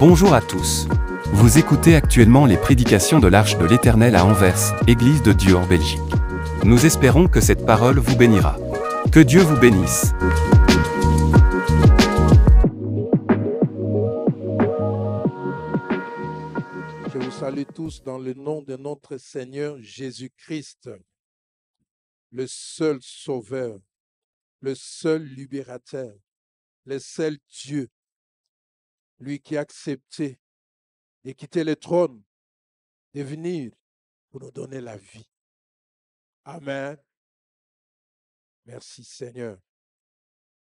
Bonjour à tous. Vous écoutez actuellement les prédications de l'Arche de l'Éternel à Anvers, Église de Dieu en Belgique. Nous espérons que cette parole vous bénira. Que Dieu vous bénisse. Je vous salue tous dans le nom de notre Seigneur Jésus-Christ, le seul Sauveur, le seul Libérateur, le seul Dieu, lui qui a accepté de quitter le trône, de venir pour nous donner la vie. Amen. Merci Seigneur.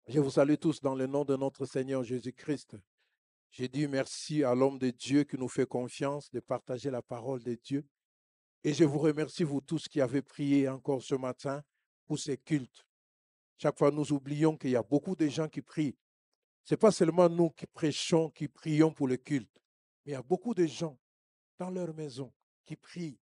Je vous salue tous dans le nom de notre Seigneur Jésus-Christ. J'ai dit merci à l'homme de Dieu qui nous fait confiance de partager la parole de Dieu. Et je vous remercie, vous tous qui avez prié encore ce matin pour ces cultes. Chaque fois, nous oublions qu'il y a beaucoup de gens qui prient. Ce n'est pas seulement nous qui prêchons, qui prions pour le culte, mais il y a beaucoup de gens dans leur maison qui prient.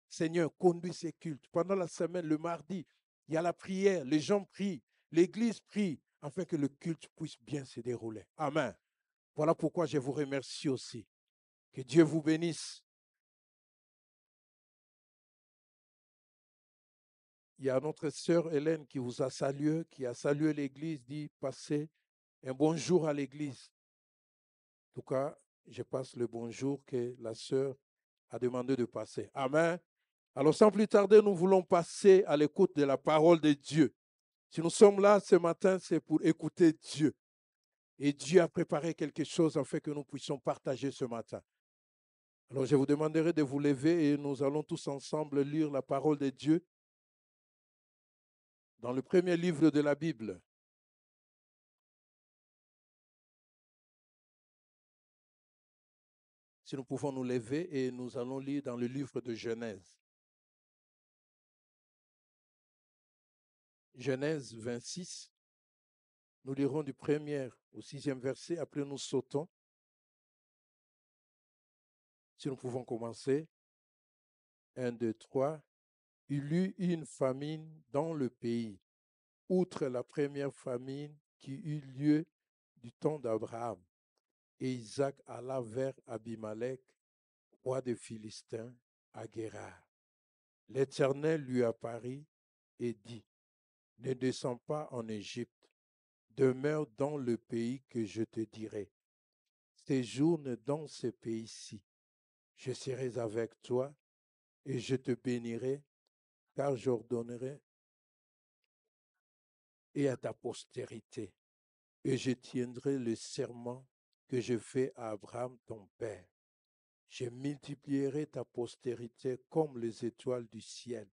Seigneur, conduis ces cultes. Pendant la semaine, le mardi, il y a la prière, les gens prient, l'Église prie, afin que le culte puisse bien se dérouler. Amen. Voilà pourquoi je vous remercie aussi. Que Dieu vous bénisse. Il y a notre sœur Hélène qui vous a salué, qui a salué l'Église, dit passez un bonjour à l'Église. En tout cas, je passe le bonjour que la sœur a demandé de passer. Amen. Alors, sans plus tarder, nous voulons passer à l'écoute de la parole de Dieu. Si nous sommes là ce matin, c'est pour écouter Dieu. Et Dieu a préparé quelque chose afin que nous puissions partager ce matin. Alors, je vous demanderai de vous lever et nous allons tous ensemble lire la parole de Dieu dans le premier livre de la Bible. Si nous pouvons nous lever et nous allons lire dans le livre de Genèse. Genèse 26. Nous lirons du 1er au 6e verset. Après, nous sautons. Si nous pouvons commencer. 1, 2, 3. Il eut une famine dans le pays, outre la première famine qui eut lieu du temps d'Abraham. Et Isaac alla vers Abimelech, roi des Philistins, à Guérar. L'Éternel lui apparut et dit, ne descends pas en Égypte, demeure dans le pays que je te dirai. Séjourne dans ce pays-ci. Je serai avec toi et je te bénirai, car j'ordonnerai et à ta postérité. Et je tiendrai le serment que je fais à Abraham ton père. Je multiplierai ta postérité comme les étoiles du ciel.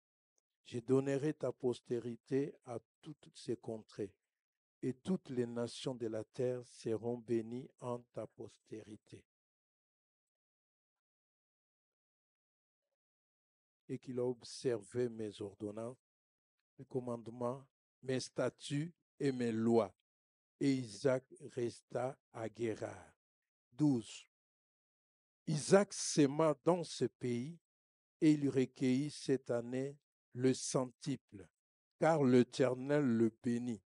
Je donnerai ta postérité à toutes ces contrées, et toutes les nations de la terre seront bénies en ta postérité. Et qu'il a observé mes ordonnances, mes commandements, mes statuts et mes lois. Et Isaac resta à Guérar. 12. Isaac s'aima dans ce pays et il recueillit cette année le centuple, car l'Éternel le bénit.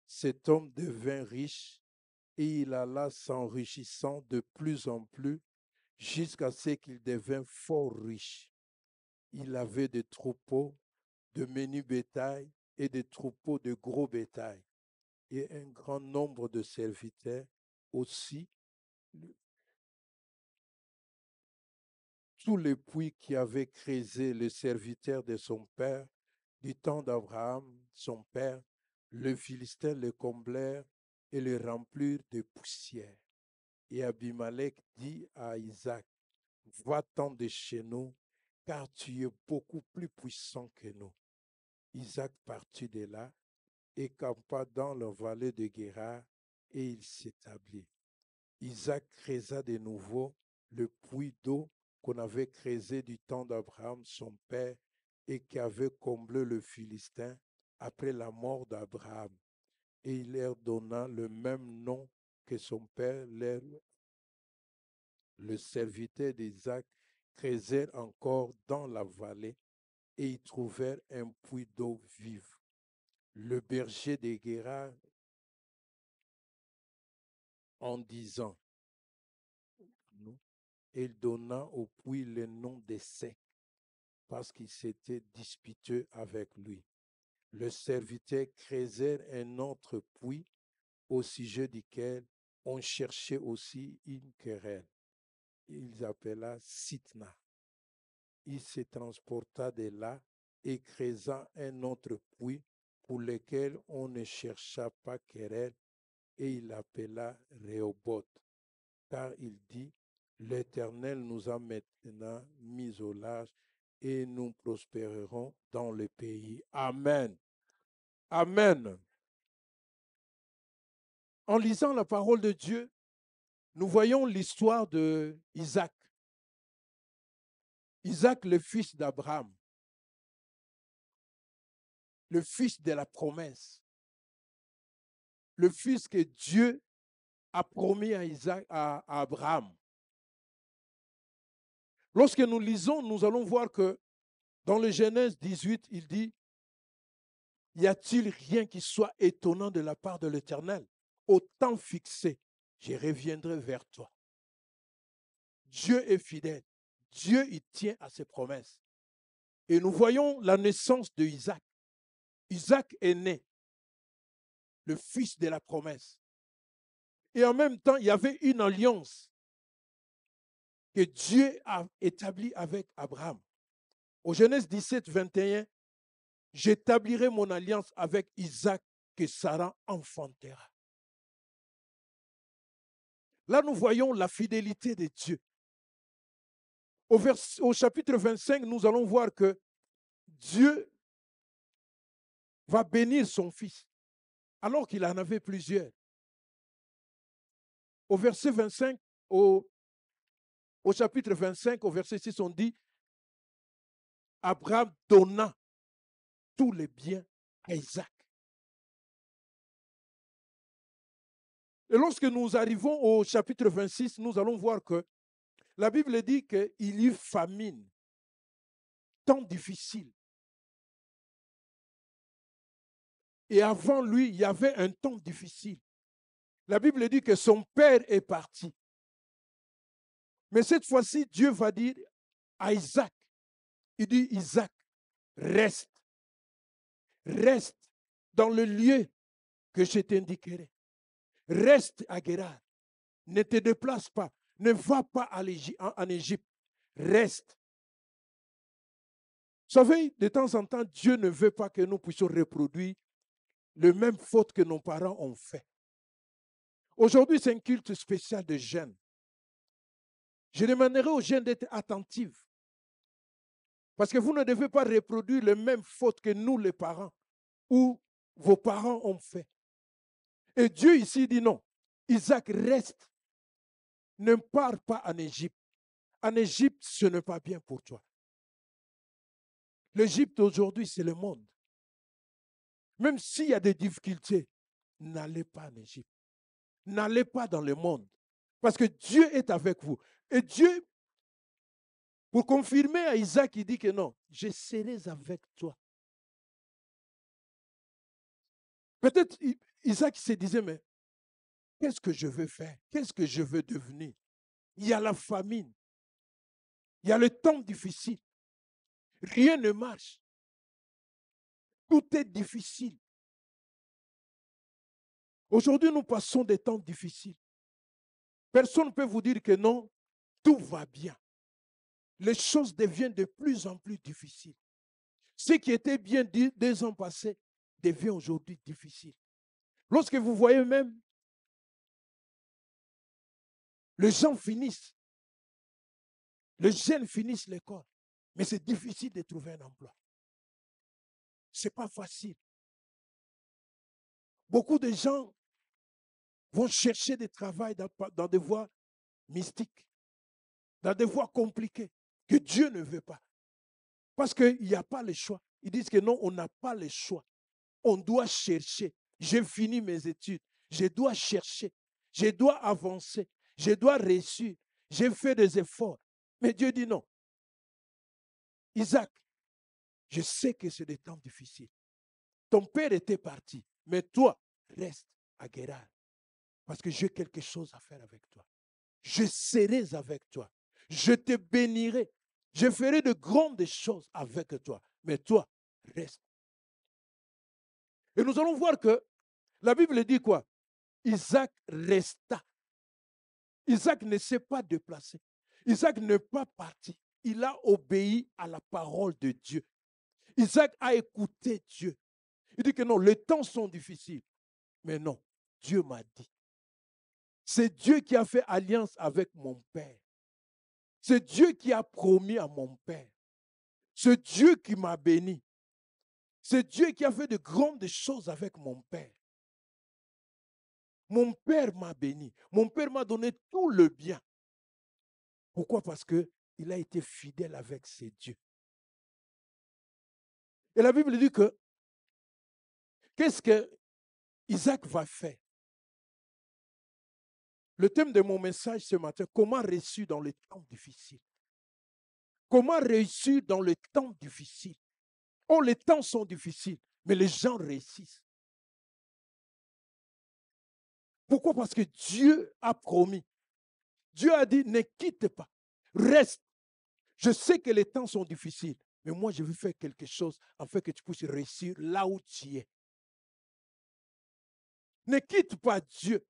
Cet homme devint riche et il alla s'enrichissant de plus en plus jusqu'à ce qu'il devint fort riche. Il avait des troupeaux de menu bétail et des troupeaux de gros bétail et un grand nombre de serviteurs aussi. Tous les puits qui avaient creusé les serviteurs de son père, du temps d'Abraham, son père, les Philistins les comblèrent et les remplirent de poussière. Et Abimelech dit à Isaac, va-t'en de chez nous, car tu es beaucoup plus puissant que nous. Isaac partit de là et campa dans la vallée de Guérar, et il s'établit. Isaac creusa de nouveau le puits d'eau qu'on avait creusé du temps d'Abraham, son père, et qui avait comblé le Philistin après la mort d'Abraham. Et il leur donna le même nom que son père. Le serviteur d'Isaac creusèrent encore dans la vallée et y trouvèrent un puits d'eau vive. Le berger de Guérar en disant, et il donna au puits le nom de Sec, parce qu'il s'était disputé avec lui. Le serviteur creusèrent un autre puits au sujet duquel on cherchait aussi une querelle. Il appela Sitna. Il se transporta de là et creusa un autre puits pour lequel on ne chercha pas querelle, et il l'appela Rehoboth, car il dit, l'Éternel nous a maintenant mis au large et nous prospérerons dans le pays. Amen. Amen. En lisant la parole de Dieu, nous voyons l'histoire de Isaac. Isaac, le fils d'Abraham, le fils de la promesse, le fils que Dieu a promis à Isaac, à Abraham. Lorsque nous lisons, nous allons voir que dans le Genèse 18, il dit, y a-t-il rien qui soit étonnant de la part de l'Éternel? Au temps fixé, je reviendrai vers toi. Dieu est fidèle. Dieu, il tient à ses promesses. Et nous voyons la naissance de Isaac. Isaac est né, le fils de la promesse. Et en même temps, il y avait une alliance que Dieu a établie avec Abraham. Au Genèse 17, 21, j'établirai mon alliance avec Isaac que Sarah enfantera. Là, nous voyons la fidélité de Dieu. Au chapitre 25, nous allons voir que Dieu va bénir son fils, alors qu'il en avait plusieurs. Au verset 25, au chapitre 25, au verset 6, on dit, Abraham donna tous les biens à Isaac. Et lorsque nous arrivons au chapitre 26, nous allons voir que la Bible dit qu'il y eut famine, temps difficile. Et avant lui, il y avait un temps difficile. La Bible dit que son père est parti. Mais cette fois-ci, Dieu va dire à Isaac, il dit, Isaac, reste. Reste dans le lieu que je t'indiquerai. Reste à Guérar. Ne te déplace pas. Ne va pas en Égypte. Reste. Vous savez, de temps en temps, Dieu ne veut pas que nous puissions reproduire les mêmes fautes que nos parents ont fait. Aujourd'hui, c'est un culte spécial de jeunes. Je demanderai aux jeunes d'être attentifs. Parce que vous ne devez pas reproduire les mêmes fautes que nous, les parents, ou vos parents ont fait. Et Dieu ici dit non. Isaac, reste. Ne pars pas en Égypte. En Égypte, ce n'est pas bien pour toi. L'Égypte aujourd'hui, c'est le monde. Même s'il y a des difficultés, n'allez pas en Égypte. N'allez pas dans le monde. Parce que Dieu est avec vous. Et Dieu, pour confirmer à Isaac, il dit que non, je serai avec toi. Peut-être Isaac se disait, mais qu'est-ce que je veux faire? Qu'est-ce que je veux devenir? Il y a la famine. Il y a le temps difficile. Rien ne marche. Tout est difficile. Aujourd'hui, nous passons des temps difficiles. Personne ne peut vous dire que non, tout va bien. Les choses deviennent de plus en plus difficiles. Ce qui était bien dit 2 ans passés devient aujourd'hui difficile. Lorsque vous voyez même, les gens finissent, les jeunes finissent l'école, mais c'est difficile de trouver un emploi. Ce n'est pas facile. Beaucoup de gens vont chercher du travail dans des voies mystiques, dans des voies compliquées, que Dieu ne veut pas. Parce qu'il n'y a pas le choix. Ils disent que non, on n'a pas le choix. On doit chercher. J'ai fini mes études. Je dois chercher. Je dois avancer. Je dois réussir. J'ai fait des efforts. Mais Dieu dit non. Isaac, je sais que c'est des temps difficiles. Ton père était parti. Mais toi, reste à Guérar. Parce que j'ai quelque chose à faire avec toi. Je serai avec toi. Je te bénirai. Je ferai de grandes choses avec toi. Mais toi, reste. Et nous allons voir que la Bible dit quoi? Isaac resta. Isaac ne s'est pas déplacé. Isaac n'est pas parti. Il a obéi à la parole de Dieu. Isaac a écouté Dieu. Il dit que non, les temps sont difficiles. Mais non, Dieu m'a dit. C'est Dieu qui a fait alliance avec mon père. C'est Dieu qui a promis à mon père. C'est Dieu qui m'a béni. C'est Dieu qui a fait de grandes choses avec mon père. Mon père m'a béni. Mon père m'a donné tout le bien. Pourquoi? Parce qu'il a été fidèle avec ses dieux. Et la Bible dit que, qu'est-ce que Isaac va faire? Le thème de mon message ce matin, comment réussir dans les temps difficiles? Comment réussir dans les temps difficiles? Oh, les temps sont difficiles, mais les gens réussissent. Pourquoi? Parce que Dieu a promis. Dieu a dit, ne quitte pas, reste. Je sais que les temps sont difficiles, mais moi je veux faire quelque chose afin que tu puisses réussir là où tu es. Ne quitte pas Dieu.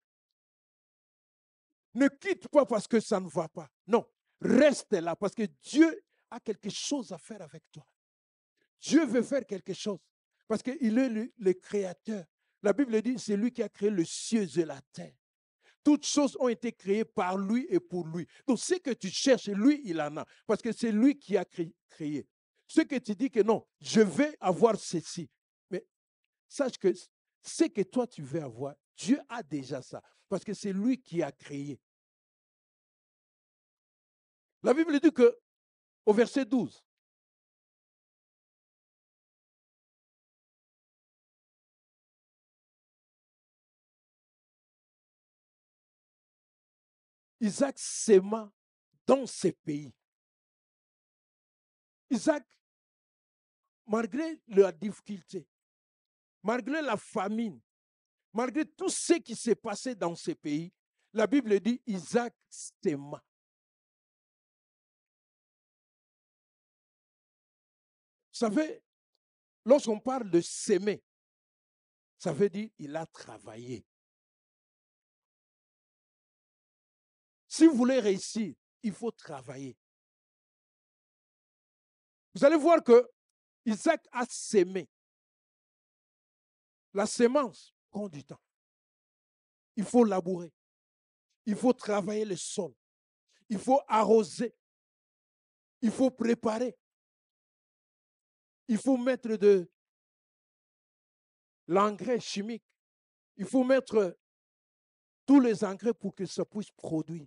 Ne quitte pas parce que ça ne va pas. Non, reste là parce que Dieu a quelque chose à faire avec toi. Dieu veut faire quelque chose parce qu'il est le créateur. La Bible dit, c'est lui qui a créé le ciel et la terre. Toutes choses ont été créées par lui et pour lui. Donc, ce que tu cherches, lui, il en a. Parce que c'est lui qui a créé. Ce que tu dis que non, je vais avoir ceci. Mais sache que ce que toi, tu veux avoir, Dieu a déjà ça. Parce que c'est lui qui a créé. La Bible dit que, au verset 12, Isaac s'aima dans ces pays. Isaac, malgré la difficulté, malgré la famine, malgré tout ce qui s'est passé dans ces pays, la Bible dit Isaac s'aima. Vous savez, lorsqu'on parle de s'aimer, ça veut dire il a travaillé. Si vous voulez réussir, il faut travailler. Vous allez voir que Isaac a sémé. La sémence prend du temps. Il faut labourer. Il faut travailler le sol. Il faut arroser. Il faut préparer. Il faut mettre de l'engrais chimique. Il faut mettre tous les engrais pour que ça puisse produire.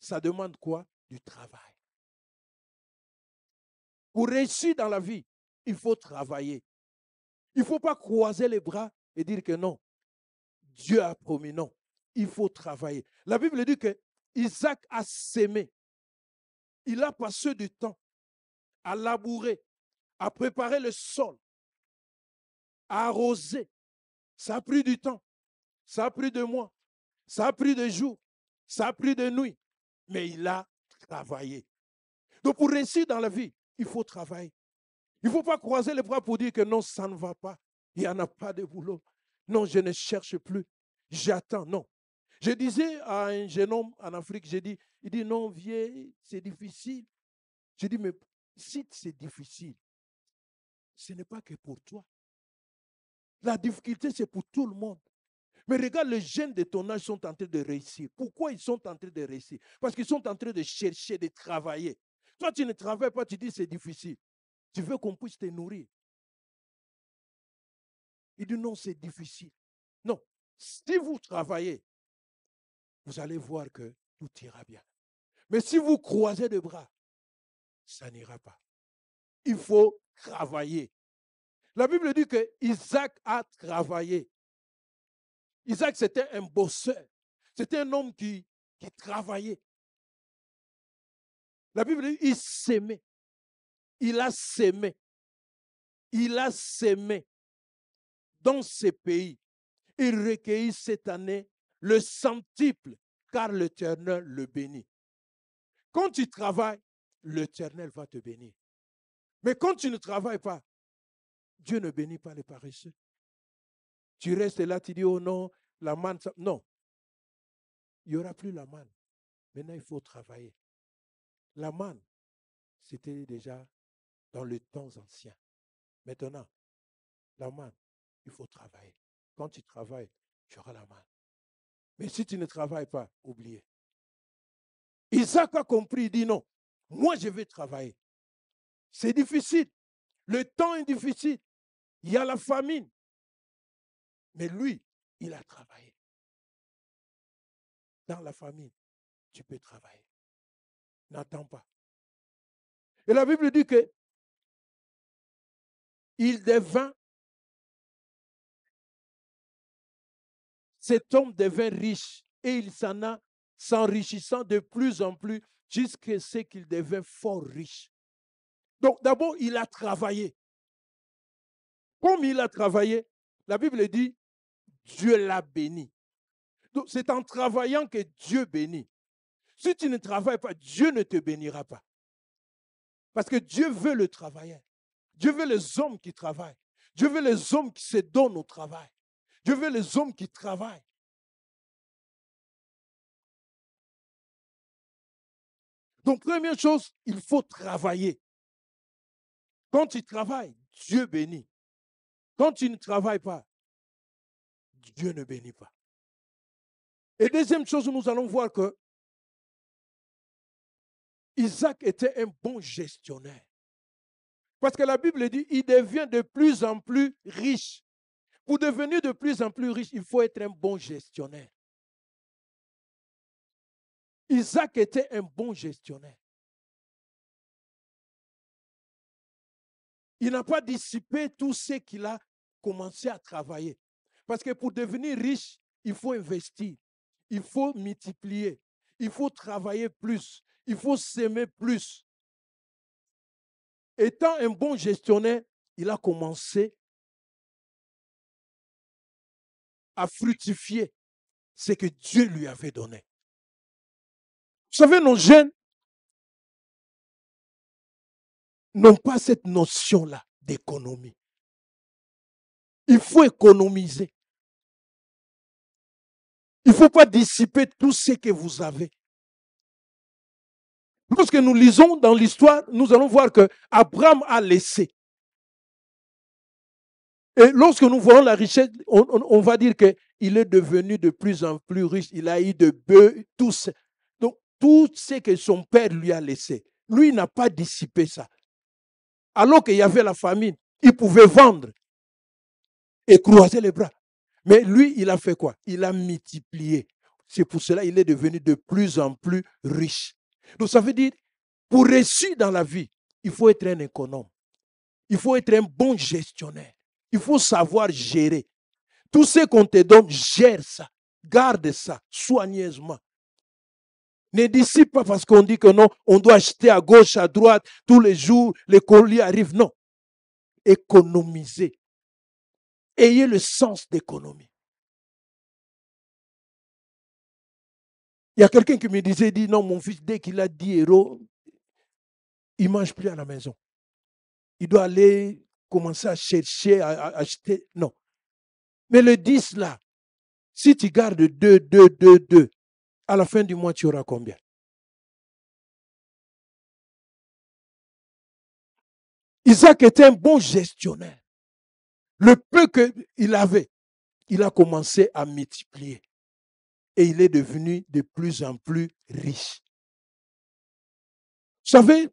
Ça demande quoi? Du travail. Pour réussir dans la vie, il faut travailler. Il ne faut pas croiser les bras et dire que non, Dieu a promis. Non, il faut travailler. La Bible dit que Isaac a sémé. Il a passé du temps à labourer, à préparer le sol, à arroser. Ça a pris du temps. Ça a pris des mois. Ça a pris des jours. Ça a pris des nuits. Mais il a travaillé. Donc pour réussir dans la vie, il faut travailler. Il ne faut pas croiser les bras pour dire que non, ça ne va pas. Il n'y en a pas de boulot. Non, je ne cherche plus. J'attends. Non. Je disais à un jeune homme en Afrique, il dit non, vieux, c'est difficile. Je dis, mais si c'est difficile, ce n'est pas que pour toi. La difficulté, c'est pour tout le monde. Mais regarde, les jeunes de ton âge sont en train de réussir. Pourquoi ils sont en train de réussir? Parce qu'ils sont en train de chercher, de travailler. Toi, tu ne travailles pas, tu dis c'est difficile. Tu veux qu'on puisse te nourrir. Il dit non, c'est difficile. Non, si vous travaillez, vous allez voir que tout ira bien. Mais si vous croisez les bras, ça n'ira pas. Il faut travailler. La Bible dit que Isaac a travaillé. Isaac, c'était un bosseur. C'était un homme qui travaillait. La Bible dit il s'aimait. Il a sémé. Il a sémé dans ces pays. Il recueillit cette année le centuple, car l'Éternel le bénit. Quand tu travailles, l'Éternel va te bénir. Mais quand tu ne travailles pas, Dieu ne bénit pas les paresseux. Tu restes là, tu dis, oh non, la manne, ça... non. Il n'y aura plus la manne. Maintenant, il faut travailler. La manne, c'était déjà dans les temps anciens. Maintenant, la manne, il faut travailler. Quand tu travailles, tu auras la manne. Mais si tu ne travailles pas, oubliez. Isaac a compris, il dit non, moi je vais travailler. C'est difficile. Le temps est difficile. Il y a la famine. Mais lui, il a travaillé. Dans la famine, tu peux travailler. N'attends pas. Et la Bible dit que cet homme devint riche et il s'en a s'enrichissant de plus en plus jusqu'à ce qu'il devint fort riche. Donc d'abord, il a travaillé. Comme il a travaillé, la Bible dit, Dieu l'a béni. Donc c'est en travaillant que Dieu bénit. Si tu ne travailles pas, Dieu ne te bénira pas. Parce que Dieu veut le travailleur. Dieu veut les hommes qui travaillent. Dieu veut les hommes qui se donnent au travail. Dieu veut les hommes qui travaillent. Donc, première chose, il faut travailler. Quand tu travailles, Dieu bénit. Quand tu ne travailles pas, Dieu ne bénit pas. Et deuxième chose, nous allons voir que Isaac était un bon gestionnaire. Parce que la Bible dit, il devient de plus en plus riche. Pour devenir de plus en plus riche, il faut être un bon gestionnaire. Isaac était un bon gestionnaire. Il n'a pas dissipé tout ce qu'il a commencé à travailler. Parce que pour devenir riche, il faut investir, il faut multiplier, il faut travailler plus, il faut s'aimer plus. Étant un bon gestionnaire, il a commencé à fructifier ce que Dieu lui avait donné. Vous savez, nos jeunes n'ont pas cette notion-là d'économie. Il faut économiser. Il ne faut pas dissiper tout ce que vous avez. Lorsque nous lisons dans l'histoire, nous allons voir que Abraham a laissé. Et lorsque nous voyons la richesse, on va dire qu'il est devenu de plus en plus riche. Il a eu de bœufs, tout ça. Donc, tout ce que son père lui a laissé, lui n'a pas dissipé ça. Alors qu'il y avait la famine, il pouvait vendre et croiser les bras. Mais lui, il a fait quoi? Il a multiplié. C'est pour cela qu'il est devenu de plus en plus riche. Donc, ça veut dire, pour réussir dans la vie, il faut être un économe. Il faut être un bon gestionnaire. Il faut savoir gérer. Tout ce qu'on te donne, gère ça. Garde ça soigneusement. Ne dissipe pas parce qu'on dit que non, on doit acheter à gauche, à droite, tous les jours, les colis arrivent. Non. Économisez. Ayez le sens d'économie. Il y a quelqu'un qui me disait, dit non, mon fils, dès qu'il a 10 €, il ne mange plus à la maison. Il doit aller commencer à chercher, à acheter. Non. Mais le 10 là, si tu gardes 2, à la fin du mois, tu auras combien? Isaac était un bon gestionnaire. Le peu qu'il avait, il a commencé à multiplier. Et il est devenu de plus en plus riche. Vous savez,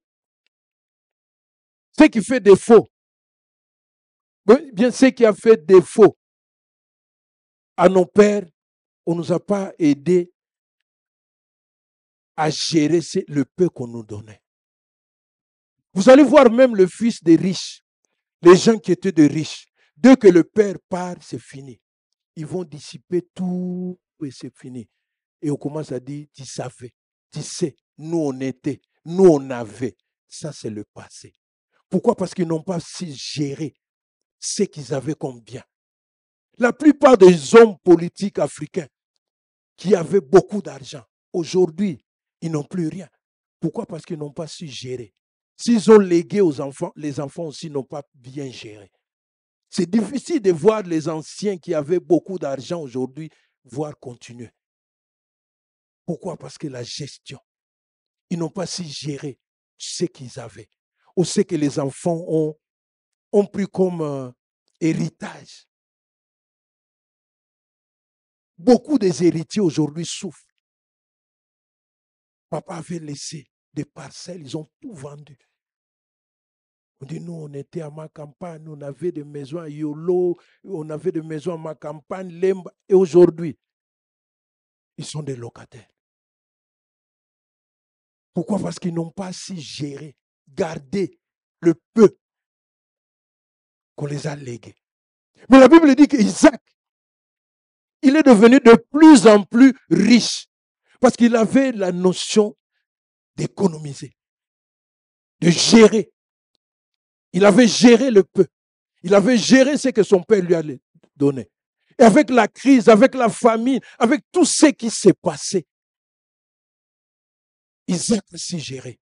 ce qui fait défaut, bien ce qui a fait défaut à nos pères, on ne nous a pas aidés à gérer le peu qu'on nous donnait. Vous allez voir même le fils des riches, les gens qui étaient de riches, dès que le père part, c'est fini. Ils vont dissiper tout et c'est fini. Et on commence à dire, tu savais, tu sais, nous on était, nous on avait. Ça c'est le passé. Pourquoi? Parce qu'ils n'ont pas su gérer ce qu'ils avaient comme bien. La plupart des hommes politiques africains qui avaient beaucoup d'argent, aujourd'hui, ils n'ont plus rien. Pourquoi? Parce qu'ils n'ont pas su gérer. S'ils ont légué aux enfants, les enfants aussi n'ont pas bien géré. C'est difficile de voir les anciens qui avaient beaucoup d'argent aujourd'hui, voir continuer. Pourquoi? Parce que la gestion, ils n'ont pas su gérer ce qu'ils avaient. Ou ce que les enfants ont pris comme héritage. Beaucoup des héritiers aujourd'hui souffrent. Papa avait laissé des parcelles, ils ont tout vendu. On dit, nous, on était à ma campagne, on avait des maisons à Yolo, on avait des maisons à ma campagne, Lemba, et aujourd'hui, ils sont des locataires. Pourquoi? Parce qu'ils n'ont pas su gérer, garder le peu qu'on les a légués. Mais la Bible dit qu'Isaac, il est devenu de plus en plus riche parce qu'il avait la notion d'économiser, de gérer. Il avait géré le peu. Il avait géré ce que son père lui a donné. Et avec la crise, avec la famine, avec tout ce qui s'est passé, Isaac a su gérer.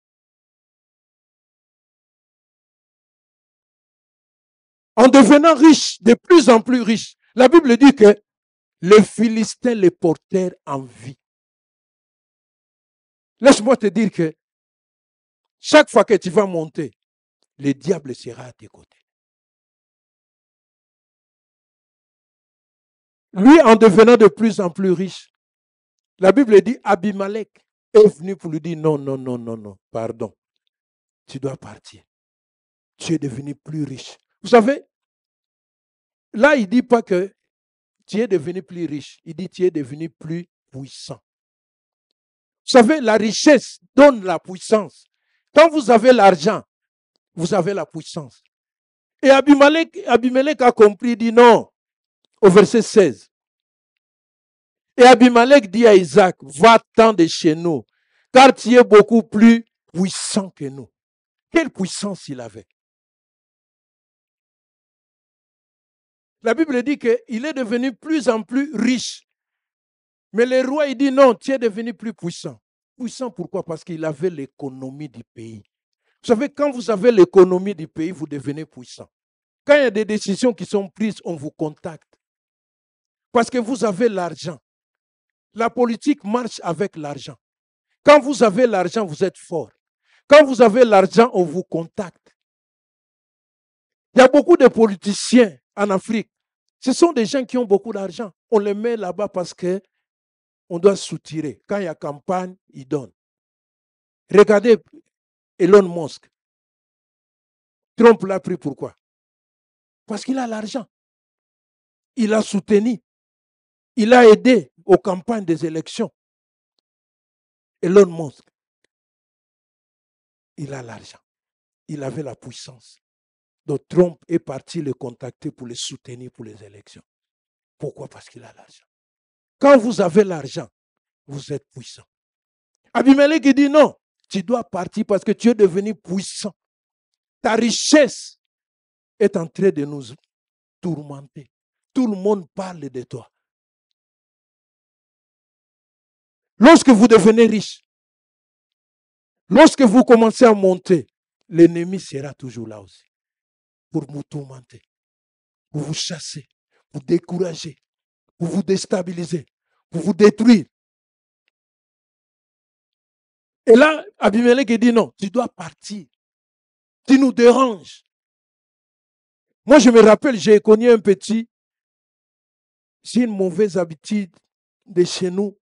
En devenant riche, de plus en plus riche, la Bible dit que les Philistins les portèrent en vie. Laisse-moi te dire que chaque fois que tu vas monter, le diable sera à tes côtés. Lui, en devenant de plus en plus riche, la Bible dit Abimelech est venu pour lui dire non, non, non, non, non, pardon. Tu dois partir. Tu es devenu plus riche. Vous savez, là, il ne dit pas que tu es devenu plus riche. Il dit tu es devenu plus puissant. Vous savez, la richesse donne la puissance. Quand vous avez l'argent, vous avez la puissance. Et Abimelech a compris, il dit non, au verset 16. Et Abimelech dit à Isaac, va-t'en de chez nous, car tu es beaucoup plus puissant que nous. Quelle puissance il avait? La Bible dit qu'il est devenu plus en plus riche. Mais le roi, il dit non, tu es devenu plus puissant. Puissant pourquoi? Parce qu'il avait l'économie du pays. Vous savez, quand vous avez l'économie du pays, vous devenez puissant. Quand il y a des décisions qui sont prises, on vous contacte. Parce que vous avez l'argent. La politique marche avec l'argent. Quand vous avez l'argent, vous êtes fort. Quand vous avez l'argent, on vous contacte. Il y a beaucoup de politiciens en Afrique. Ce sont des gens qui ont beaucoup d'argent. On les met là-bas parce qu'on doit soutirer. Quand il y a campagne, ils donnent. Regardez Elon Musk. Trump l'a pris pourquoi? Parce qu'il a l'argent. Il a soutenu. Il a aidé aux campagnes des élections. Elon Musk, il a l'argent. Il avait la puissance. Donc Trump est parti le contacter pour le soutenir pour les élections. Pourquoi? Parce qu'il a l'argent. Quand vous avez l'argent, vous êtes puissant. Abimelech dit non, tu dois partir parce que tu es devenu puissant. Ta richesse est en train de nous tourmenter. Tout le monde parle de toi. Lorsque vous devenez riche, lorsque vous commencez à monter, l'ennemi sera toujours là aussi pour vous tourmenter, pour vous chasser, pour vous décourager, pour vous déstabiliser, pour vous détruire. Et là, Abimelech dit non, tu dois partir. Tu nous déranges. Moi, je me rappelle, j'ai connu un petit, c'est une mauvaise habitude de chez nous.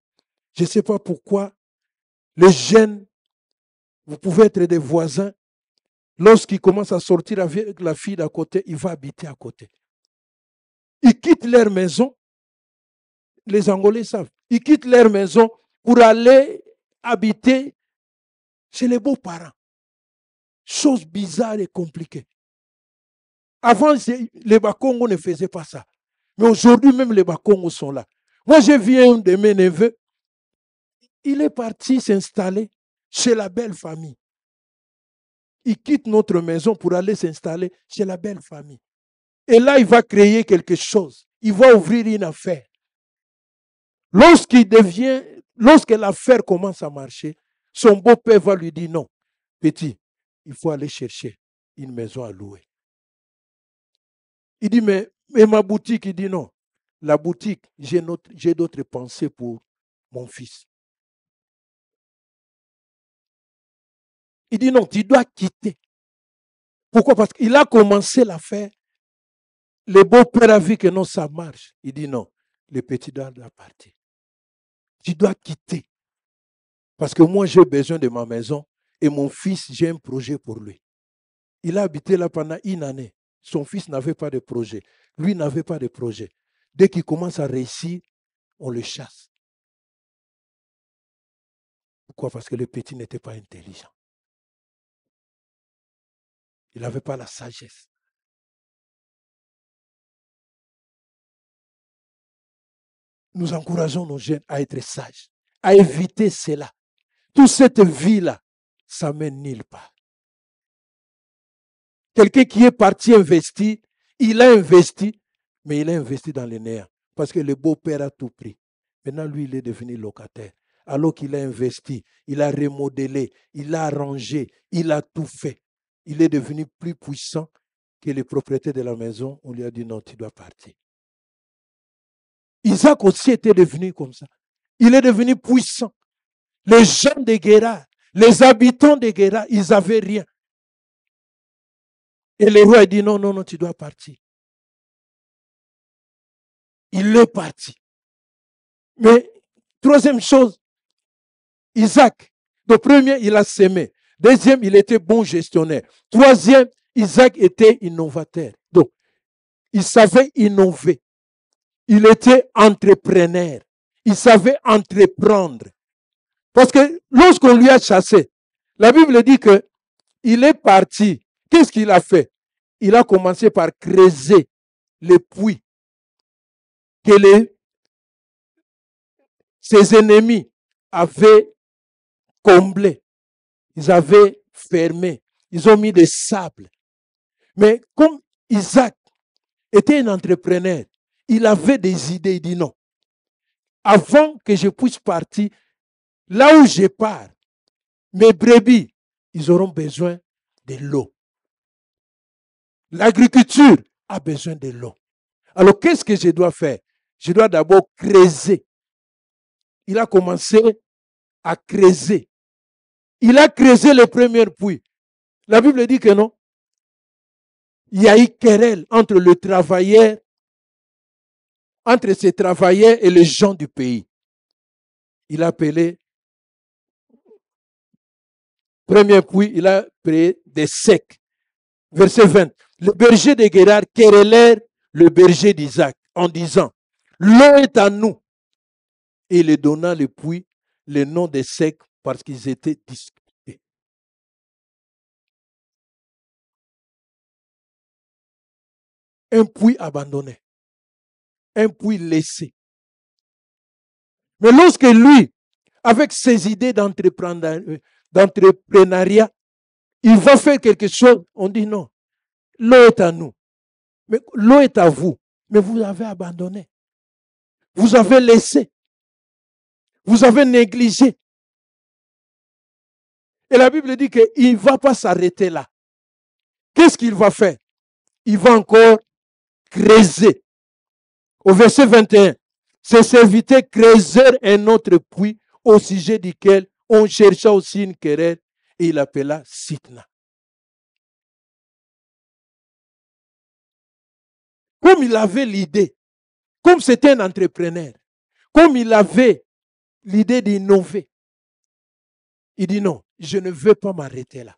Je ne sais pas pourquoi. Les jeunes, vous pouvez être des voisins. Lorsqu'ils commencent à sortir avec la fille d'à côté, il va habiter à côté. Ils quittent leur maison. Les Angolais savent. Ils quittent leur maison pour aller habiter chez les beaux-parents. Chose bizarre et compliquée. Avant, les Bakongos ne faisaient pas ça. Mais aujourd'hui, même les Bakongos sont là. Moi, j'ai vu un de mes neveux. Il est parti s'installer chez la belle famille. Il quitte notre maison pour aller s'installer chez la belle famille. Et là, il va créer quelque chose. Il va ouvrir une affaire. Lorsque l'affaire commence à marcher, Son beau-père va lui dire non, petit, il faut aller chercher une maison à louer. Il dit, mais ma boutique, il dit non. La boutique, j'ai d'autres pensées pour mon fils. Il dit non, tu dois quitter. Pourquoi? Parce qu'il a commencé l'affaire. Le beau-père a vu que non, ça marche. Il dit non, le petit doit partir. Tu dois quitter. Parce que moi, j'ai besoin de ma maison et mon fils, j'ai un projet pour lui. Il a habité là pendant une année. Son fils n'avait pas de projet. Lui n'avait pas de projet. Dès qu'il commence à réussir, on le chasse. Pourquoi? Parce que le petit n'était pas intelligent. Il n'avait pas la sagesse. Nous encourageons nos jeunes à être sages, à éviter cela. Toute cette vie-là, ça ne mène nulle part. Quelqu'un qui est parti investir, il a investi, mais il a investi dans les néants. Parce que le beau-père a tout pris. Maintenant, lui, il est devenu locataire. Alors qu'il a investi, il a remodelé, il a arrangé, il a tout fait. Il est devenu plus puissant que les propriétaires de la maison. On lui a dit non, tu dois partir. Isaac aussi était devenu comme ça. Il est devenu puissant. Les gens de Guérard, les habitants de Guérard, ils n'avaient rien. Et le roi a dit non, non, non, tu dois partir. Il est parti. Mais, troisième chose, Isaac, le premier, il a semé. Deuxième, il était bon gestionnaire. Troisième, Isaac était innovateur. Donc, il savait innover. Il était entrepreneur. Il savait entreprendre. Parce que lorsqu'on lui a chassé, la Bible dit qu'il est parti. Qu'est-ce qu'il a fait? Il a commencé par creuser les puits que ses ennemis avaient comblés. Ils avaient fermé. Ils ont mis des sables. Mais comme Isaac était un entrepreneur, il avait des idées. Il dit non. Avant que je puisse partir, là où je pars, mes brebis, ils auront besoin de l'eau. L'agriculture a besoin de l'eau. Alors, qu'est-ce que je dois faire? Je dois d'abord creuser. Il a commencé à creuser. Il a creusé le premier puits. La Bible dit que non. Il y a eu querelle entre ces travailleurs et les gens du pays. Il a appelé premier puits, il a appelé des secs. Verset 20. Le berger de Guérard querellèrent le berger d'Isaac en disant, l'eau est à nous. Et il donna le puits le nom des secs parce qu'ils étaient disputés. Un puits abandonné. Un puits laissé. Mais lorsque lui, avec ses idées d'entrepreneuriat, il va faire quelque chose, on dit non. L'eau est à nous. Mais l'eau est à vous. Mais vous avez abandonné. Vous avez laissé. Vous avez négligé. Et la Bible dit qu'il ne va pas s'arrêter là. Qu'est-ce qu'il va faire? Il va encore creuser. Au verset 21, ses serviteurs creusèrent un autre puits au sujet duquel on chercha aussi une querelle et il appela Sitna. Comme il avait l'idée, comme c'était un entrepreneur, comme il avait l'idée d'innover, il dit non, je ne veux pas m'arrêter là.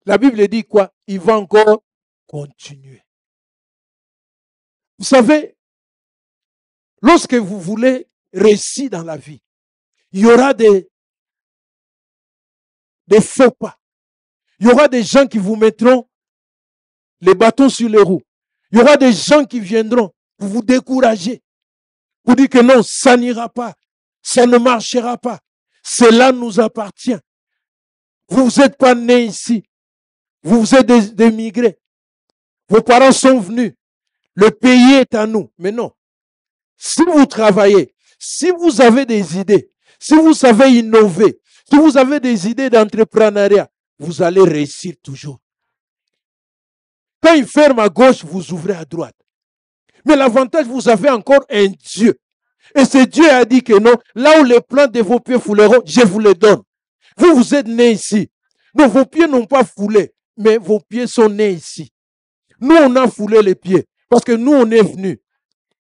La Bible dit quoi? Il va encore continuer. Vous savez, lorsque vous voulez réussir dans la vie, il y aura des faux pas. Il y aura des gens qui vous mettront les bâtons sur les roues. Il y aura des gens qui viendront pour vous décourager, pour dire que non, ça n'ira pas, ça ne marchera pas. Cela nous appartient. Vous n'êtes pas nés ici. Vous êtes des migrés. Vos parents sont venus. Le pays est à nous. Mais non. Si vous travaillez, si vous avez des idées, si vous savez innover, Si vous avez des idées d'entrepreneuriat, vous allez réussir toujours. Quand il ferme à gauche, vous ouvrez à droite. Mais l'avantage, vous avez encore un Dieu. Et ce Dieu a dit que non, là où les plantes de vos pieds fouleront, je vous les donne. Vous, vous êtes nés ici. Non, vos pieds n'ont pas foulé, mais vos pieds sont nés ici. Nous, on a foulé les pieds parce que nous, on est venus.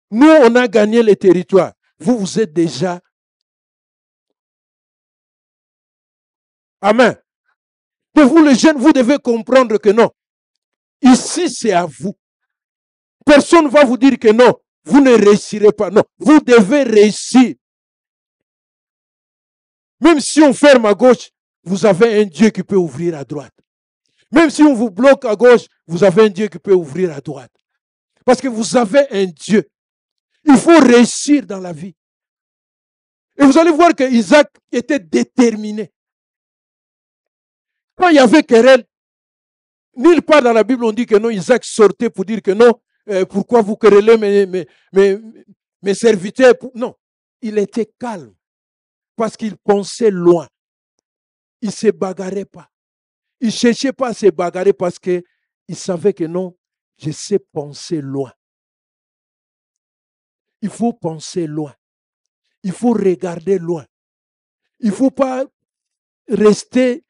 Nous, on a gagné les territoires. Vous, vous êtes déjà. Amen. Et vous, les jeunes, vous devez comprendre que non. Ici, c'est à vous. Personne ne va vous dire que non, vous ne réussirez pas. Non, vous devez réussir. Même si on ferme à gauche, vous avez un Dieu qui peut ouvrir à droite. Même si on vous bloque à gauche, vous avez un Dieu qui peut ouvrir à droite. Parce que vous avez un Dieu. Il faut réussir dans la vie. Et vous allez voir que Isaac était déterminé. Quand il y avait querelle, nulle part dans la Bible on dit que non, Isaac sortait pour dire que non, pourquoi vous querellez mes serviteurs. Non, il était calme parce qu'il pensait loin. Il ne se bagarrait pas. Il ne cherchait pas à se bagarrer parce qu'il savait que non, je sais penser loin. Il faut penser loin. Il faut regarder loin. Il ne faut pas rester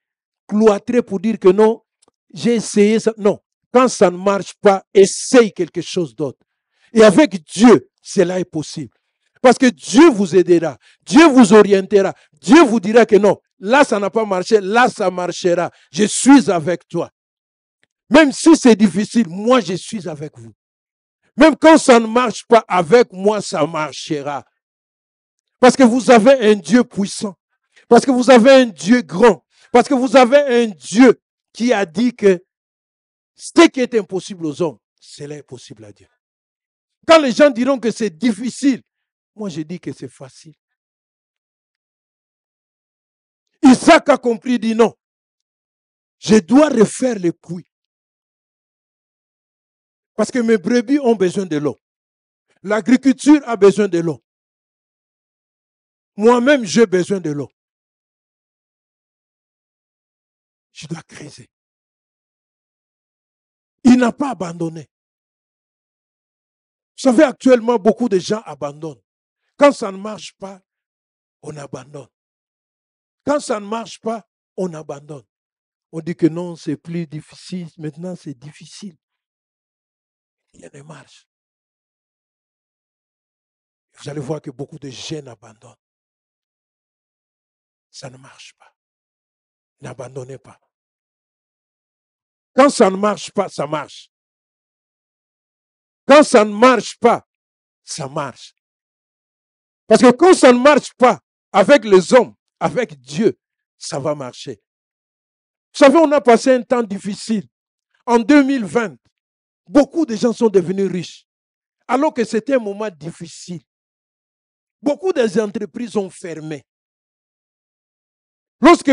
cloîtré pour dire que non, j'ai essayé ça. Non, quand ça ne marche pas, essaye quelque chose d'autre. Et avec Dieu, cela est possible. Parce que Dieu vous aidera, Dieu vous orientera, Dieu vous dira que non, là ça n'a pas marché, là ça marchera. Je suis avec toi. Même si c'est difficile, moi je suis avec vous. Même quand ça ne marche pas, avec moi ça marchera. Parce que vous avez un Dieu puissant. Parce que vous avez un Dieu grand. Parce que vous avez un Dieu qui a dit que ce qui est impossible aux hommes, cela est possible à Dieu. Quand les gens diront que c'est difficile, moi je dis que c'est facile. Isaac a compris, il dit non. Je dois refaire les puits. Parce que mes brebis ont besoin de l'eau. L'agriculture a besoin de l'eau. Moi-même, j'ai besoin de l'eau. Je dois creuser. Il n'a pas abandonné. Vous savez, actuellement, beaucoup de gens abandonnent. Quand ça ne marche pas, on abandonne. Quand ça ne marche pas, on abandonne. On dit que non, c'est plus difficile. Maintenant, c'est difficile. Rien ne marche. Vous allez voir que beaucoup de jeunes abandonnent. Ça ne marche pas. N'abandonnez pas. Quand ça ne marche pas, ça marche. Quand ça ne marche pas, ça marche. Parce que quand ça ne marche pas avec les hommes, avec Dieu, ça va marcher. Vous savez, on a passé un temps difficile. En 2020, beaucoup de gens sont devenus riches. Alors que c'était un moment difficile. Beaucoup des entreprises ont fermé. Lorsque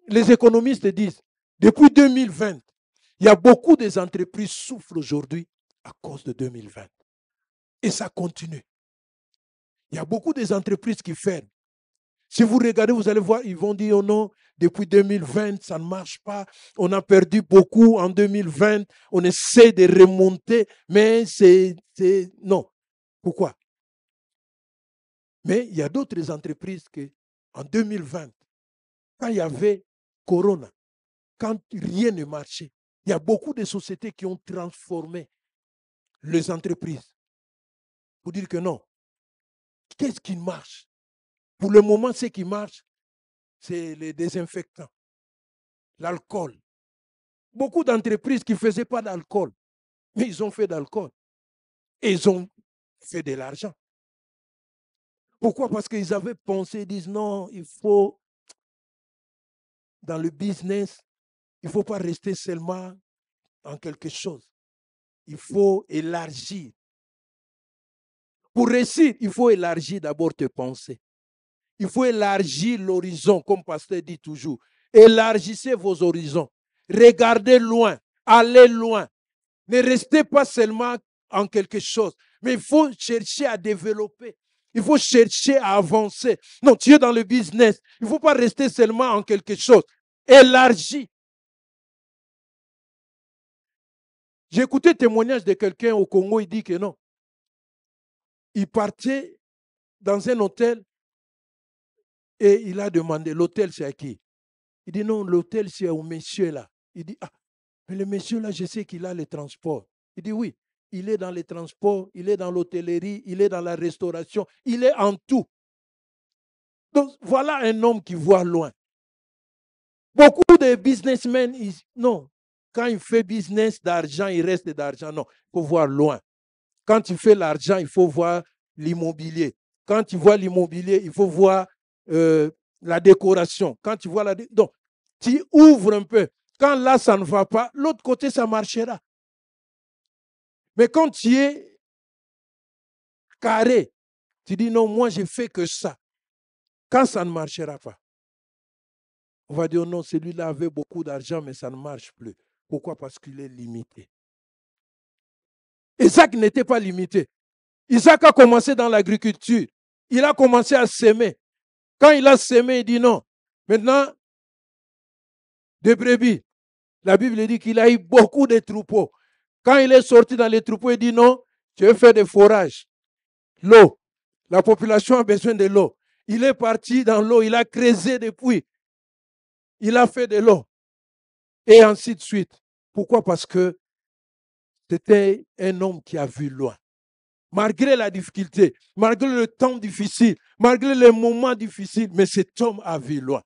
les économistes disent, depuis 2020, il y a beaucoup des entreprises qui souffrent aujourd'hui à cause de 2020. Et ça continue. Il y a beaucoup des entreprises qui ferment. Si vous regardez, vous allez voir, ils vont dire, oh non, depuis 2020, ça ne marche pas. On a perdu beaucoup en 2020. On essaie de remonter, mais c'est... Non. Pourquoi? Mais il y a d'autres entreprises qui, en 2020, quand il y avait Corona, quand rien ne marchait, il y a beaucoup de sociétés qui ont transformé les entreprises pour dire que non. Qu'est-ce qui marche? Pour le moment, ce qui marche, c'est les désinfectants, l'alcool. Beaucoup d'entreprises qui ne faisaient pas d'alcool, mais ils ont fait d'alcool. Et ils ont fait de l'argent. Pourquoi? Parce qu'ils avaient pensé, ils disent non, il faut, dans le business, il ne faut pas rester seulement en quelque chose. Il faut élargir. Pour réussir, il faut élargir d'abord tes pensées. Il faut élargir l'horizon, comme Pasteur dit toujours. Élargissez vos horizons. Regardez loin. Allez loin. Ne restez pas seulement en quelque chose. Mais il faut chercher à développer. Il faut chercher à avancer. Non, tu es dans le business. Il ne faut pas rester seulement en quelque chose. Élargi. J'ai écouté le témoignage de quelqu'un au Congo, il dit que non. Il partait dans un hôtel et il a demandé, l'hôtel c'est à qui? Il dit non, l'hôtel c'est au monsieur là. Il dit, ah, mais le monsieur là, je sais qu'il a les transports. Il dit oui, il est dans les transports, il est dans l'hôtellerie, il est dans la restauration, il est en tout. Donc voilà un homme qui voit loin. Beaucoup de businessmen, non, quand il fait business d'argent, il reste d'argent. Non, il faut voir loin. Quand tu fais l'argent, il faut voir l'immobilier. Quand tu vois l'immobilier, il faut voir la décoration. Quand tu vois donc, tu ouvres un peu. Quand là, ça ne va pas, l'autre côté, ça marchera. Mais quand tu es carré, tu dis non, moi, je fais que ça. Quand ça ne marchera pas, on va dire non, celui-là avait beaucoup d'argent, mais ça ne marche plus. Pourquoi? Parce qu'il est limité. Isaac n'était pas limité. Isaac a commencé dans l'agriculture. Il a commencé à s'aimer. Quand il a sémé, il dit non. Maintenant, des brebis. La Bible dit qu'il a eu beaucoup de troupeaux. Quand il est sorti dans les troupeaux, il dit non, je vais faire des forages. L'eau. La population a besoin de l'eau. Il est parti dans l'eau, il a creusé des puits. Il a fait de l'eau. Et ainsi de suite. Pourquoi? Parce que c'était un homme qui a vu loin. Malgré la difficulté, malgré le temps difficile, malgré les moments difficiles, mais cet homme a vu loin.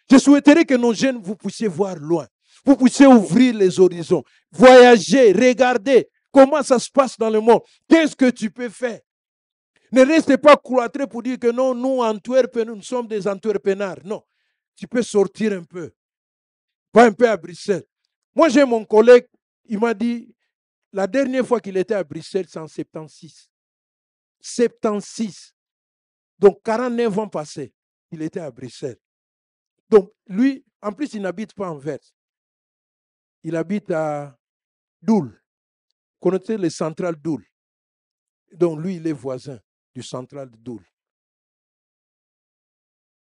Je souhaiterais que nos jeunes, vous puissiez voir loin. Vous puissiez ouvrir les horizons, voyager, regarder comment ça se passe dans le monde. Qu'est-ce que tu peux faire? Ne restez pas cloîtrés pour dire que non, nous, Antwerp, nous sommes des Antwerpenards. Non, tu peux sortir un peu. Pas un peu à Bruxelles. Moi, j'ai mon collègue, il m'a dit, la dernière fois qu'il était à Bruxelles, c'est en 76. 76. Donc, 49 ans passés, il était à Bruxelles. Donc, lui, en plus, il n'habite pas en Anvers. Il habite à Doul. Vous connaissez le central Doul. Donc, lui, il est voisin du central de Doul.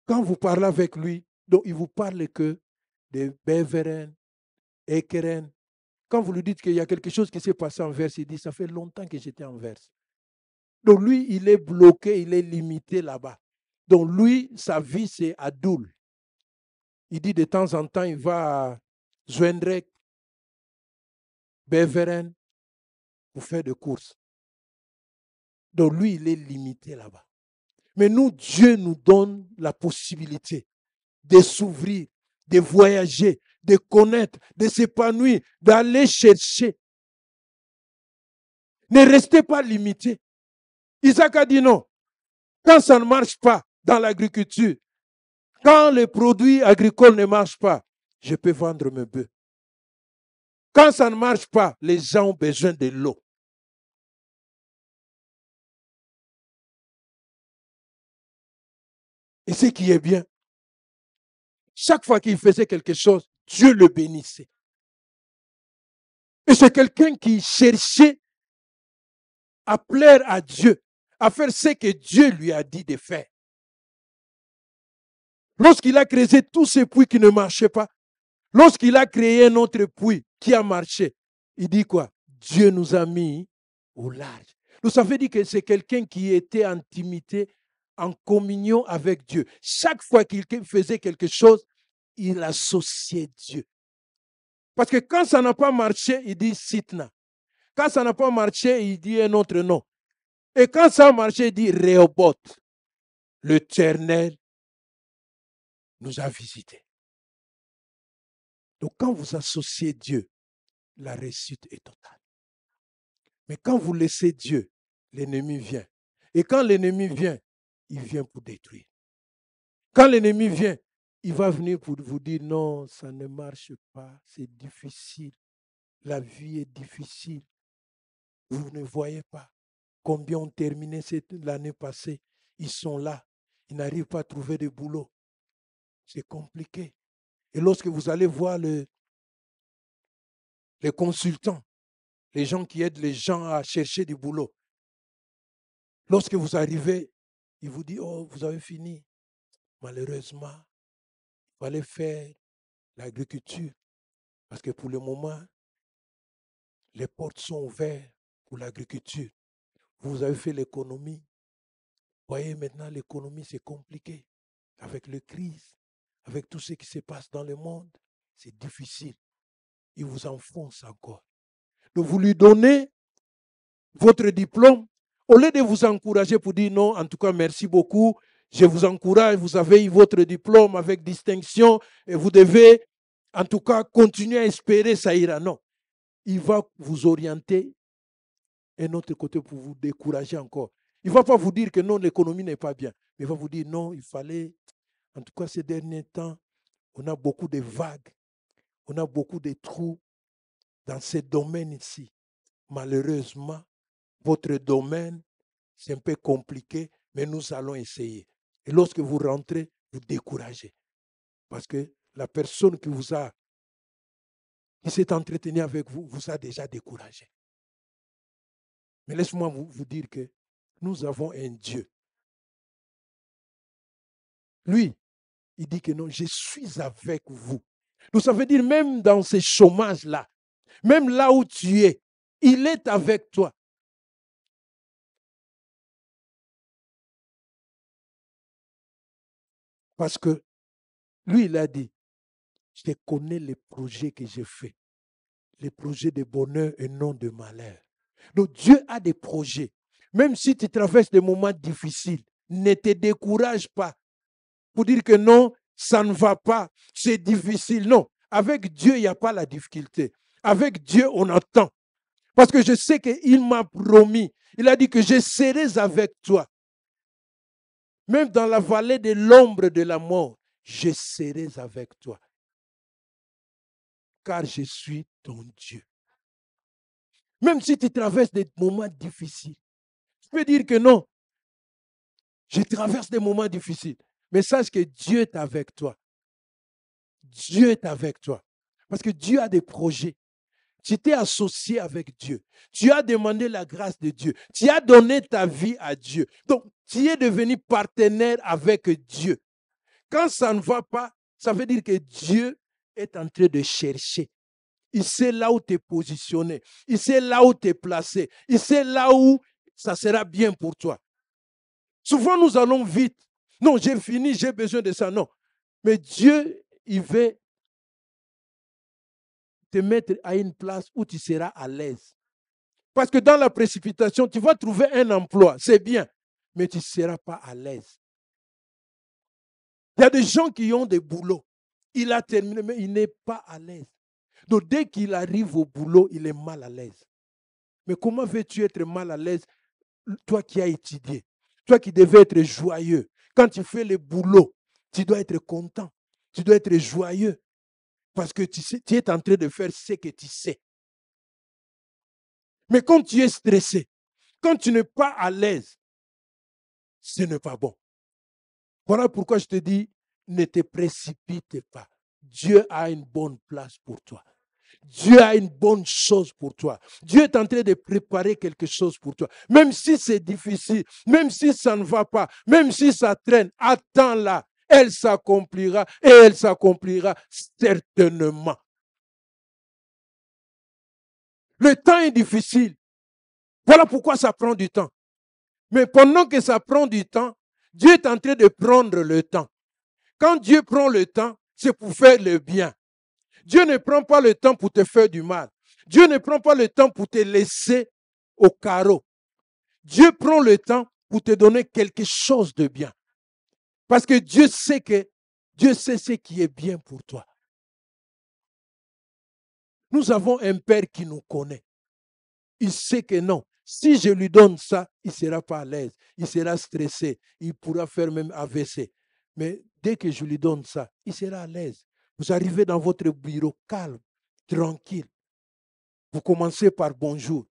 Quand vous parlez avec lui, donc, il vous parle que de Beveren, Ekeren. Quand vous lui dites qu'il y a quelque chose qui s'est passé en Anvers, il dit, ça fait longtemps que j'étais en Anvers. Donc, lui, il est bloqué, il est limité là-bas. Donc, lui, sa vie, c'est à Doul. Il dit de temps en temps, il va à Zouendrek, Beveren, pour faire des courses. Donc, lui, il est limité là-bas. Mais nous, Dieu nous donne la possibilité de s'ouvrir, de voyager, de connaître, de s'épanouir, d'aller chercher. Ne restez pas limité. Isaac a dit non. Quand ça ne marche pas dans l'agriculture, quand les produits agricoles ne marchent pas, je peux vendre mes bœufs. Quand ça ne marche pas, les gens ont besoin de l'eau. Et ce qui est bien, chaque fois qu'il faisait quelque chose, Dieu le bénissait. Et c'est quelqu'un qui cherchait à plaire à Dieu, à faire ce que Dieu lui a dit de faire. Lorsqu'il a creusé tous ces puits qui ne marchaient pas, lorsqu'il a créé un autre puits qui a marché, il dit quoi? Dieu nous a mis au large. Donc ça veut dire que c'est quelqu'un qui était en intimité, en communion avec Dieu. Chaque fois qu'il faisait quelque chose, il associait Dieu. Parce que quand ça n'a pas marché, il dit Sitna. Quand ça n'a pas marché, il dit un autre nom. Et quand ça a marché, il dit Rehoboth. L'Éternel nous a visités. Donc quand vous associez Dieu, la réussite est totale. Mais quand vous laissez Dieu, l'ennemi vient. Et quand l'ennemi vient, il vient pour détruire. Quand l'ennemi vient, il va venir pour vous dire non, ça ne marche pas, c'est difficile. La vie est difficile. Vous ne voyez pas combien ont terminé l'année passée. Ils sont là. Ils n'arrivent pas à trouver de boulot. C'est compliqué. Et lorsque vous allez voir les consultants, les gens qui aident les gens à chercher du boulot, Lorsque vous arrivez, il vous dit, oh, vous avez fini. Malheureusement, il fallait faire l'agriculture. Parce que pour le moment, les portes sont ouvertes pour l'agriculture. Vous avez fait l'économie. Vous voyez, maintenant, l'économie, c'est compliqué. Avec la crise, avec tout ce qui se passe dans le monde, c'est difficile. Il vous enfonce encore. Donc, vous lui donnez votre diplôme, au lieu de vous encourager pour dire non, en tout cas, merci beaucoup, je vous encourage, vous avez eu votre diplôme avec distinction et vous devez, en tout cas, continuer à espérer, ça ira. Non. Il va vous orienter un autre côté pour vous décourager encore. Il ne va pas vous dire que non, l'économie n'est pas bien. Mais il va vous dire non, il fallait, en tout cas ces derniers temps, on a beaucoup de vagues, on a beaucoup de trous dans ces domaines ici. Malheureusement, votre domaine, c'est un peu compliqué, mais nous allons essayer. Et lorsque vous rentrez, vous découragez. Parce que la personne qui s'est entretenue avec vous, vous a déjà découragé. Mais laisse-moi vous dire que nous avons un Dieu. Lui, il dit que non, je suis avec vous. Donc ça veut dire même dans ces chômages-là, même là où tu es, il est avec toi. Parce que lui, il a dit, je connais les projets que j'ai faits, les projets de bonheur et non de malheur. Donc Dieu a des projets. Même si tu traverses des moments difficiles, ne te décourage pas pour dire que non, ça ne va pas, c'est difficile. Non, avec Dieu, il n'y a pas la difficulté. Avec Dieu, on attend. Parce que je sais qu'il m'a promis. Il a dit que je serai avec toi. Même dans la vallée de l'ombre de la mort, je serai avec toi. Car je suis ton Dieu. Même si tu traverses des moments difficiles, tu peux dire que non, je traverse des moments difficiles. Mais sache que Dieu est avec toi. Dieu est avec toi. Parce que Dieu a des projets. Tu t'es associé avec Dieu. Tu as demandé la grâce de Dieu. Tu as donné ta vie à Dieu. Donc, tu es devenu partenaire avec Dieu. Quand ça ne va pas, ça veut dire que Dieu est en train de chercher. Il sait là où tu es positionné. Il sait là où tu es placé. Il sait là où ça sera bien pour toi. Souvent, nous allons vite. Non, j'ai fini, j'ai besoin de ça. Non. Mais Dieu, il veut te mettre à une place où tu seras à l'aise. Parce que dans la précipitation, tu vas trouver un emploi, c'est bien, mais tu ne seras pas à l'aise. Il y a des gens qui ont des boulots. Il a terminé, mais il n'est pas à l'aise. Donc dès qu'il arrive au boulot, il est mal à l'aise. Mais comment veux-tu être mal à l'aise, toi qui as étudié, toi qui devais être joyeux? Quand tu fais le boulot, tu dois être content, tu dois être joyeux, parce que tu es en train de faire ce que tu sais. Mais quand tu es stressé, quand tu n'es pas à l'aise, ce n'est pas bon. Voilà pourquoi je te dis, ne te précipite pas. Dieu a une bonne place pour toi. Dieu a une bonne chose pour toi. Dieu est en train de préparer quelque chose pour toi. Même si c'est difficile, même si ça ne va pas, même si ça traîne, attends-la. Elle s'accomplira et elle s'accomplira certainement. Le temps est difficile. Voilà pourquoi ça prend du temps. Mais pendant que ça prend du temps, Dieu est en train de prendre le temps. Quand Dieu prend le temps, c'est pour faire le bien. Dieu ne prend pas le temps pour te faire du mal. Dieu ne prend pas le temps pour te laisser au carreau. Dieu prend le temps pour te donner quelque chose de bien. Parce que Dieu sait ce qui est bien pour toi. Nous avons un Père qui nous connaît. Il sait que non. Si je lui donne ça, il ne sera pas à l'aise. Il sera stressé. Il pourra faire même AVC. Mais dès que je lui donne ça, il sera à l'aise. Vous arrivez dans votre bureau calme, tranquille. Vous commencez par bonjour.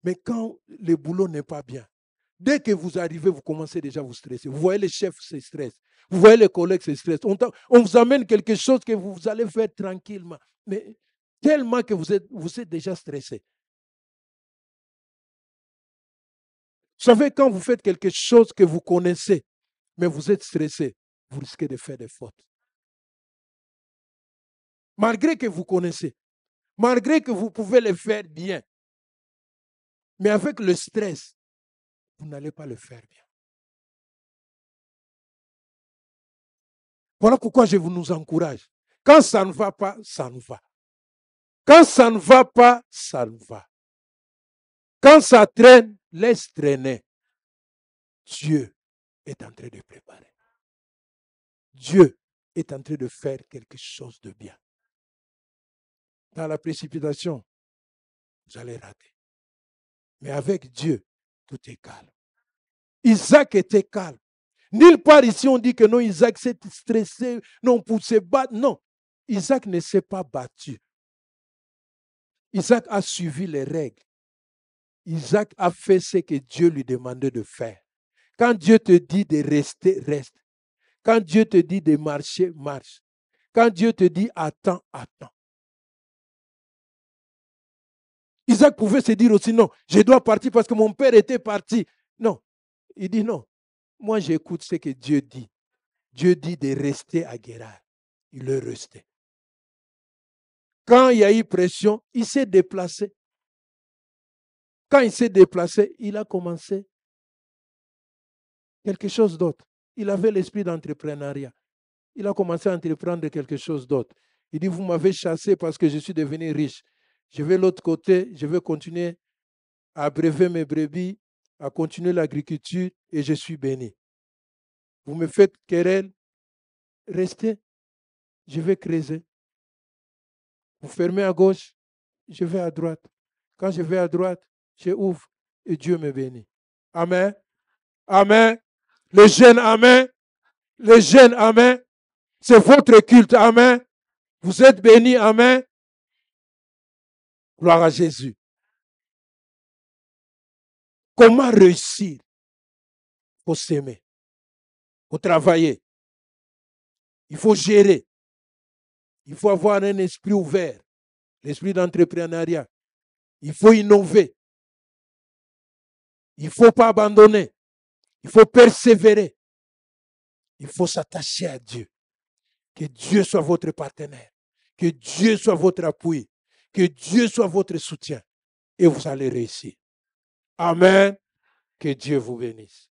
Mais quand le boulot n'est pas bien, dès que vous arrivez, vous commencez déjà à vous stresser. Vous voyez les chefs se stressent. Vous voyez les collègues se stressent. On vous amène quelque chose que vous allez faire tranquillement. Mais tellement que vous êtes déjà stressé. savez, quand vous faites quelque chose que vous connaissez, mais vous êtes stressé, vous risquez de faire des fautes. Malgré que vous connaissez, malgré que vous pouvez le faire bien, mais avec le stress, vous n'allez pas le faire bien. Voilà pourquoi je vous encourage. Quand ça ne va pas, ça ne va. Quand ça ne va pas, ça ne va. Quand ça traîne, laisse traîner. Dieu est en train de préparer. Dieu est en train de faire quelque chose de bien. Dans la précipitation, vous allez rater. Mais avec Dieu, tout est calme. Isaac était calme. Nulle part ici on dit que non, Isaac s'est stressé, non, pour se battre. Non, Isaac ne s'est pas battu. Isaac a suivi les règles. Isaac a fait ce que Dieu lui demandait de faire. Quand Dieu te dit de rester, reste. Quand Dieu te dit de marcher, marche. Quand Dieu te dit attends, attends. Isaac pouvait se dire aussi non, je dois partir parce que mon père était parti. Non, il dit non. Moi, j'écoute ce que Dieu dit. Dieu dit de rester à Guérar. Il est resté. Quand il y a eu pression, il s'est déplacé. Quand il s'est déplacé, il a commencé quelque chose d'autre. Il avait l'esprit d'entrepreneuriat. Il a commencé à entreprendre quelque chose d'autre. Il dit, vous m'avez chassé parce que je suis devenu riche. Je vais de l'autre côté, je vais continuer à abréver mes brebis, à continuer l'agriculture et je suis béni. Vous me faites querelle, restez, je vais creuser. Vous fermez à gauche, je vais à droite. Quand je vais à droite, je ouvre et Dieu me bénit. Amen. Amen. Les jeunes, amen. Les jeunes, amen. C'est votre culte, amen. Vous êtes bénis, amen. Gloire à Jésus. Comment réussir? Il faut s'aimer. Il faut travailler. Il faut gérer. Il faut avoir un esprit ouvert. L'esprit d'entrepreneuriat. Il faut innover. Il ne faut pas abandonner. Il faut persévérer. Il faut s'attacher à Dieu. Que Dieu soit votre partenaire. Que Dieu soit votre appui. Que Dieu soit votre soutien. Et vous allez réussir. Amen. Que Dieu vous bénisse.